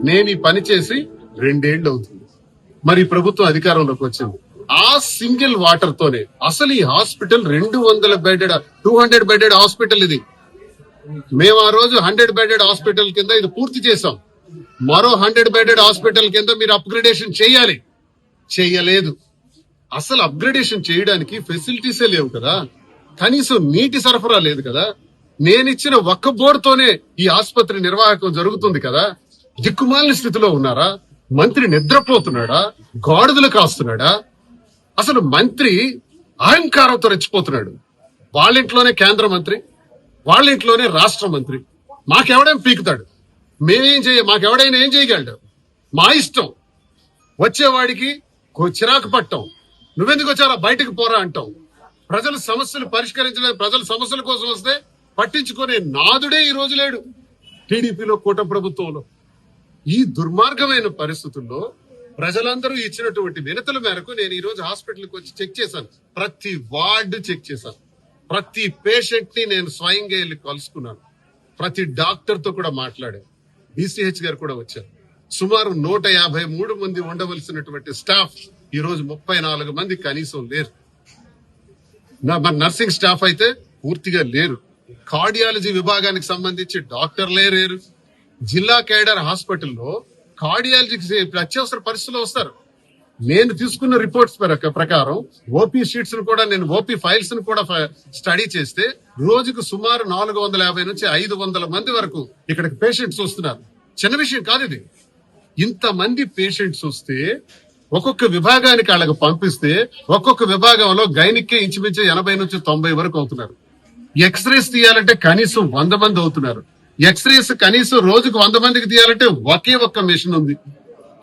నేను ఈ పని చేసి 2 ఏళ్లు అవుతుంది. మరి ప్రభుత్వం అధికారంలోకి వచ్చింది. ఆ సింగిల్ వాటర్ తోనే అసలు ఈ హాస్పిటల్ 200 బెడెడ్ హాస్పిటల్ ఇది. మేము ఆ రోజు 100 బెడెడ్ హాస్పిటల్ కింద ఇది పూర్తి చేశాం. మరో 100 బెడెడ్ హాస్పిటల్ కింద మీరు అప్గ్రేడేషన్ చేయాలి, చేయలేదు. అసలు అప్గ్రేడేషన్ చేయడానికి ఫెసిలిటీసే లేవు కదా, కనీసం నీటి సరఫరా లేదు కదా. నేనిచ్చిన ఒక్క బోర్డుతోనే ఈ ఆసుపత్రి నిర్వాహకం జరుగుతుంది కదా. దిక్కుమాలిన స్థితిలో ఉన్నారా? మంత్రి నిద్రపోతున్నాడా? గాడిదలు కాస్తున్నాడా? అసలు మంత్రి అహంకారంతో రెచ్చిపోతున్నాడు. వాళ్ళింట్లోనే కేంద్ర మంత్రి, వాళ్ళింట్లోనే రాష్ట్ర మంత్రి. మాకెవడేం పీకుతాడు? మాకెవడైనా ఏం చేయగలడు? మా ఇష్టం. వచ్చేవాడికి చిరాకు పట్టం. నువ్వెందుకు వచ్చారా, బయటకు పోరా అంటాం. ప్రజల సమస్యలు పరిష్కరించలేదు. ప్రజల సమస్యల కోసం వస్తే పట్టించుకునే నాదుడే ఈ రోజు లేడు టీడీపీలో, కూటమి ప్రభుత్వంలో. ఈ దుర్మార్గమైన పరిస్థితుల్లో ప్రజలందరూ ఇచ్చినటువంటి వినతుల మేరకు నేను ఈ రోజు హాస్పిటల్కి వచ్చి చెక్ చేశాను. ప్రతి వార్డు చెక్ చేశాను. ప్రతి పేషెంట్ ని నేను స్వయంగా వెళ్ళి కలుసుకున్నాను. ప్రతి డాక్టర్ తో కూడా మాట్లాడాను. డిసిహెచ్ గారు కూడా వచ్చారు. సుమారు 153 మంది ఉండవలసినటువంటి స్టాఫ్ ఈ రోజు 34 మంది కనీసం లేరు. నర్సింగ్ స్టాఫ్ అయితే పూర్తిగా లేరు. కార్డియాలజీ విభాగానికి సంబంధించి డాక్టర్లే లేరు. జిల్లా కేడర్ హాస్పిటల్లో కార్డియాలజీకి అత్యవసర పరిస్థితుల్లో వస్తారు. నేను తీసుకున్న రిపోర్ట్స్ ప్రకారం ఓపీ షీట్స్ ను కూడా, నేను ఓపీ ఫైల్స్ ను కూడా స్టడీ చేస్తే రోజుకు సుమారు 450 నుంచి 500 మంది వరకు ఇక్కడికి పేషెంట్స్ వస్తున్నారు. చిన్న విషయం కాదు ఇది. ఇంతమంది పేషెంట్స్ వస్తే ఒక్కొక్క విభాగానికి వాళ్ళకి పంపిస్తే ఒక్కొక్క విభాగంలో గైనిక్కే ఇంచుమించు 80 నుంచి 90 వరకు అవుతున్నారు. ఎక్స్రేస్ తీయాలంటే కనీసం 100 మంది అవుతున్నారు. ఎక్స్రేస్ కనీసం రోజుకు 100 మందికి తీయాలంటే ఒక్క మెషిన్ ఉంది.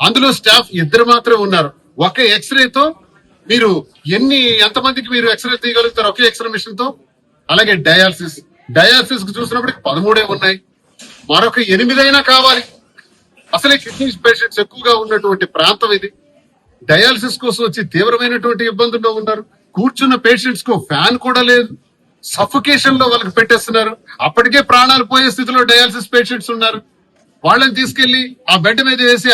అందులో స్టాఫ్ 2 మాత్రమే ఉన్నారు. ఒక ఎక్స్రేతో మీరు ఎంతమందికి మీరు ఎక్స్రే తీయగలుగుతారు ఒకే ఎక్స్రే మిషన్ తో? అలాగే డయాలసిస్ కు చూసినప్పటికి 13 ఉన్నాయి. మరొక 8 అయినా కావాలి. అసలే కిడ్నీ పేషెంట్స్ ఎక్కువగా ఉన్నటువంటి ప్రాంతం ఇది. డయాలసిస్ కోసం వచ్చి తీవ్రమైనటువంటి ఇబ్బందుల్లో ఉన్నారు. కూర్చున్న పేషెంట్స్ కు ఫ్యాన్ కూడా లేదు. సఫోకేషన్ లో వాళ్ళకి పెట్టేస్తున్నారు. అప్పటికే ప్రాణాలు పోయే స్థితిలో డయాలసిస్ పేషెంట్స్ ఉన్నారు. వాళ్ళని తీసుకెళ్లి ఆ బెడ్ మీద వేసి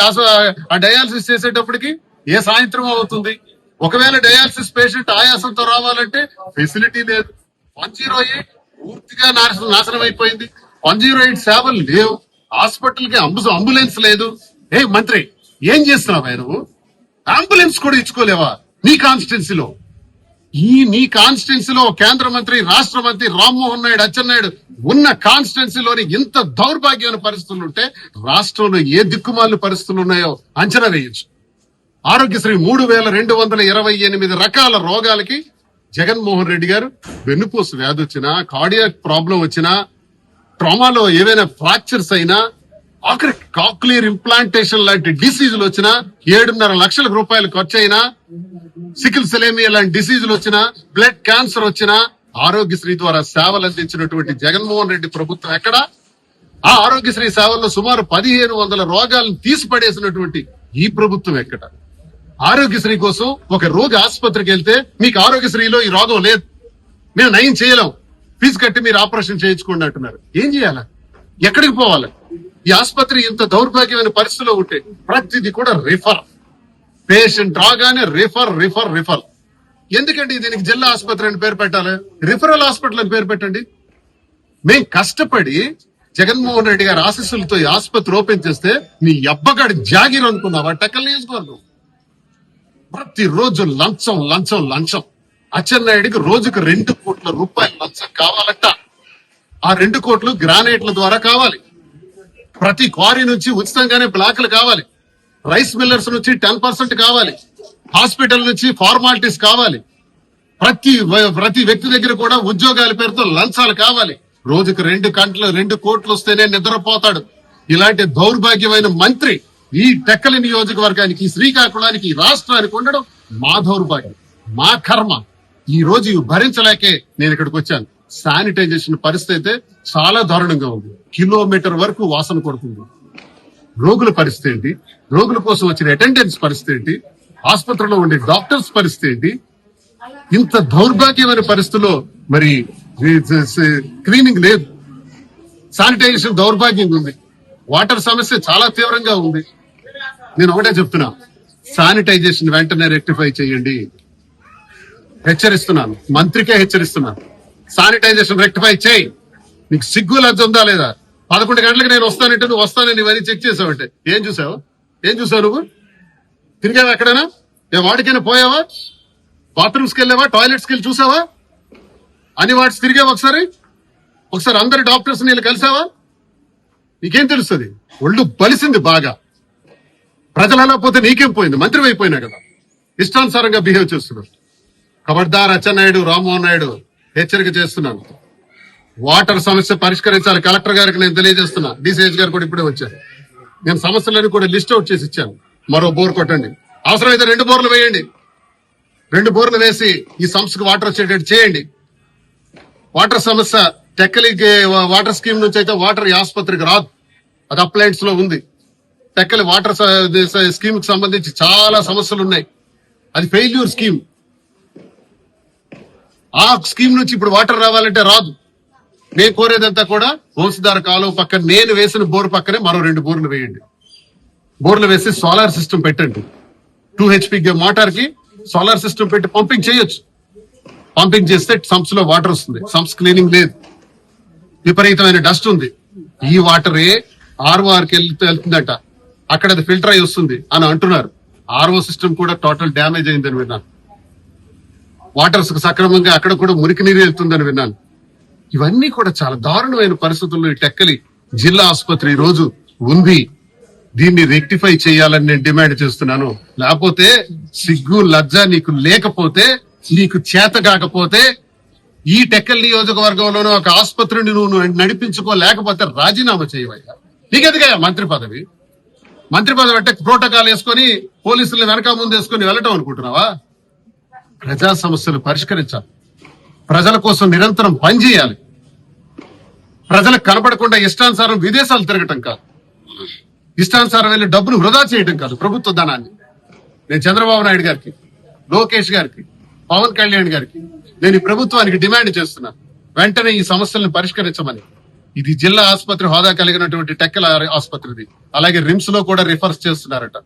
ఆ డయాలసిస్ చేసేటప్పటికి ఏ సాయంత్రం అవుతుంది. ఒకవేళ డయాలసిస్ పేషెంట్ ఆయాసంతో రావాలంటే ఫెసిలిటీ లేదు. 108 పూర్తిగా నాశనం అయిపోయింది. 108 సేవలు లేవు. హాస్పిటల్ కి అంబులెన్స్ లేదు. మంత్రి, ఏం చేస్తున్నావా నువ్వు? అంబులెన్స్ కూడా ఇచ్చుకోలేవా నీ కాన్స్టిట్యున్సీలో? నీ కాన్స్టిట్యున్సీలో కేంద్ర మంత్రి, రాష్ట్ర మంత్రి రామ్మోహన్ నాయుడు, అచ్చెన్నాయుడు ఉన్న కాన్స్టిట్యున్సీలోని ఇంత దౌర్భాగ్యమైన పరిస్థితులు ఉంటే రాష్ట్రంలో ఏ దిక్కుమాలిన పరిస్థితులు ఉన్నాయో అంచనా వేయచ్చు. ఆరోగ్యశ్రీ 3228 రకాల రోగాలకి జగన్మోహన్ రెడ్డి గారు వెన్నుపూస వ్యాధి వచ్చినా, కార్డియాక్ ప్రాబ్లం వచ్చినా, ట్రామాలో ఏవైనా ఫ్రాక్చర్స్ అయినా, ఆఖరి కాక్లియర్ ఇంప్లాంటేషన్ లాంటి డిసీజులు వచ్చినా, 7.5 లక్షల రూపాయలు ఖర్చు అయినా, సికిల్ సెలేమియా లాంటి డిసీజులు వచ్చినా, బ్లడ్ క్యాన్సర్ వచ్చినా ఆరోగ్యశ్రీ ద్వారా సేవలు అందించినటువంటి జగన్మోహన్ రెడ్డి ప్రభుత్వం ఎక్కడ? ఆ ఆరోగ్యశ్రీ సేవల్లో సుమారు 1500 రోగాలను తీసిపడేసినటువంటి ఈ ప్రభుత్వం ఎక్కడ? ఆరోగ్యశ్రీ కోసం ఒక రోగి ఆసుపత్రికి వెళ్తే మీకు ఆరోగ్యశ్రీలో ఈ రోగం లేదు, మేము నయం చేయలేం, ఫీజు కట్టి మీరు ఆపరేషన్ చేయించుకోండి అంటున్నారు. ఏం చేయాలా? ఎక్కడికి పోవాలి? ఈ ఆసుపత్రి ఇంత దౌర్భాగ్యమైన పరిస్థితిలో ఉంటే ప్రతిదీ కూడా రిఫర్. పేషెంట్ రాగానే రిఫర్. ఎందుకండి దీనికి జిల్లా ఆసుపత్రి అని పేరు పెట్టాలి? రిఫరల్ హాస్పిటల్ అని పేరు పెట్టండి. మేం కష్టపడి జగన్మోహన్ రెడ్డి గారి ఆశీస్సులతో ఈ ఆసుపత్రి ఓపెన్ చేస్తే నీ అబ్బగాడి జాగీర్ అనుకున్నావా? టెక్కల్ నియోజకవర్గం ప్రతిరోజు లంచం. అచ్చెన్నాయుడికి రోజుకు 2 కోట్ల రూపాయలు లంచం కావాలట. ఆ 2 కోట్లు గ్రానైట్ల ద్వారా కావాలి. ప్రతి క్వారీ నుంచి ఉచితంగానే బ్లాక్లు కావాలి. రైస్ మిల్లర్స్ నుంచి 10% కావాలి. హాస్పిటల్ నుంచి ఫార్మాలిటీస్ కావాలి. ప్రతి వ్యక్తి దగ్గర కూడా ఉద్యోగాల పేరుతో లంచాలు కావాలి. రోజుకు 2 కోట్లు వస్తేనే నిద్రపోతాడు. ఇలాంటి దౌర్భాగ్యమైన మంత్రి ఈ టెక్కలి నియోజకవర్గానికి, శ్రీకాకుళానికి, ఈ రాష్ట్రానికి ఉండడం మా దౌర్భాగ్యం, మా కర్మ. ఈ రోజు భరించలేకే నేను ఇక్కడికి వచ్చాను. శానిటైజేషన్ పరిస్థితి అయితే చాలా దారుణంగా ఉంది. కిలోమీటర్ వరకు వాసన కొడుతుంది. రోగుల పరిస్థితి ఏంటి? రోగుల కోసం వచ్చిన అటెండెన్స్ పరిస్థితి ఏంటి? ఆసుపత్రిలో ఉండే డాక్టర్స్ పరిస్థితి ఏంటి? ఇంత దౌర్భాగ్యమైన పరిస్థితుల్లో మరి క్లీనింగ్ లేదు, శానిటైజేషన్ దౌర్భాగ్యంగా ఉంది. వాటర్ సమస్య చాలా తీవ్రంగా ఉంది. నేను ఒకటే చెప్తున్నా, శానిటైజేషన్ వెంటనే రెక్టిఫై చేయండి. హెచ్చరిస్తున్నాను, మంత్రికే హెచ్చరిస్తున్నాను. శానిటైజేషన్ రెక్టిఫై చేయి. నీకు సిగ్గు లజ్జ ఉందా లేదా? 11 గంటలకు నేను వస్తానంటే నువ్వు వస్తానని ఇవన్నీ చెక్ చేసావంటే ఏం చూసావు నువ్వు? తిరిగావా ఎక్కడైనా? వాడికైనా పోయావా? బాత్రూమ్స్కి వెళ్ళావా? టాయిలెట్స్కి వెళ్ళి చూసావా? అని వాటి తిరిగావా? ఒకసారి అందరి డాక్టర్స్ నీళ్ళు కలిసావా? నీకేం తెలుస్తుంది? ఒళ్ళు బలిసింది బాగా. ప్రజలు అలా పోతే నీకేం పోయింది? మంత్రి అయిపోయినా కదా, ఇష్టానుసారంగా బిహేవ్ చేస్తున్నారు. ఖబర్దార్ అచ్చెన్నాయుడు, రామ్మోహన్ నాయుడు, హెచ్చరిక చేస్తున్నాను. వాటర్ సమస్య పరిష్కరించాలి. కలెక్టర్ గారికి నేను తెలియజేస్తున్నా. డిసిహెచ్ గారు కూడా ఇప్పుడే వచ్చారు. నేను సమస్యలను కూడా లిస్ట్ అవుట్ చేసి ఇచ్చాను. మరో బోర్ కొట్టండి, అవసరమైతే 2 బోర్లు వేయండి. 2 బోర్లు వేసి ఈ సంస్థకు వాటర్ వచ్చేటట్టు చేయండి. వాటర్ సమస్య టెక్కలికి వాటర్ స్కీమ్ నుంచి అయితే వాటర్ ఈ ఆసుపత్రికి రాదు, అది అప్లయన్స్ లో ఉంది. టెక్కలి వాటర్ స్కీమ్ కి సంబంధించి చాలా సమస్యలు ఉన్నాయి. అది ఫెయిల్యూర్ స్కీమ్. ఆ స్కీమ్ నుంచి ఇప్పుడు వాటర్ రావాలంటే రాదు. నేను కోరేదంతా కూడా వంశధార కాలువ పక్కన నేను వేసిన బోర్ పక్కనే మరో 2 బోర్లు వేయండి. బోర్లు వేసి సోలార్ సిస్టమ్ పెట్టండి. 2 HP మోటార్ కి సోలార్ సిస్టమ్ పెట్టి పంపింగ్ చేయొచ్చు. పంపింగ్ చేస్తే సంప్స్ లో వాటర్ వస్తుంది. సంప్స్ క్లీనింగ్ లేదు, విపరీతమైన డస్ట్ ఉంది. ఈ వాటరే ROR కి వెళ్తుందట, అక్కడ అది ఫిల్టర్ అయి వస్తుంది అని అంటున్నారు. RO సిస్టమ్ కూడా టోటల్ డ్యామేజ్ అయిందని విన్నాను. వాటర్స్ సక్రమంగా అక్కడ కూడా మురికి నీరు వెళ్తుందని విన్నాను. ఇవన్నీ కూడా చాలా దారుణమైన పరిస్థితుల్లో ఈ టెక్కలి జిల్లా ఆసుపత్రి ఈ రోజు ఉంది. దీన్ని రెక్టిఫై చేయాలని నేను డిమాండ్ చేస్తున్నాను. లేకపోతే సిగ్గు లజ్జ నీకు లేకపోతే, నీకు చేత కాకపోతే ఈ టెక్కల్ నియోజకవర్గంలోనూ ఒక ఆసుపత్రిని నువ్వు నడిపించుకోలేకపోతే రాజీనామా చేయవయ్యా. నీకెందుకయ్యా మంత్రి పదవి? మంత్రి పదవి అంటే ప్రోటోకాల్ వేసుకొని పోలీసులను వెనక ముందు వేసుకొని వెళ్ళటం అనుకుంటున్నావా? ప్రజా సమస్యలు పరిష్కరించాలి. ప్రజల కోసం నిరంతరం పనిచేయాలి. ప్రజలకు కనపడకుండా ఇష్టానుసారం విదేశాలు తిరగటం కాదు, ఇష్టానుసారం వెళ్ళి డబ్బును వృధా చేయడం కాదు, ప్రభుత్వ ధనాన్ని. నేను చంద్రబాబు నాయుడు గారికి, లోకేష్ గారికి, పవన్ కళ్యాణ్ గారికి నేను ఈ ప్రభుత్వానికి డిమాండ్ చేస్తున్నాను, వెంటనే ఈ సమస్యలను పరిష్కరించమని. ఇది జిల్లా ఆసుపత్రి హోదా కలిగినటువంటి టెక్కల ఆసుపత్రిది. అలాగే రిమ్స్ లో కూడా రిఫర్స్ చేస్తున్నారట.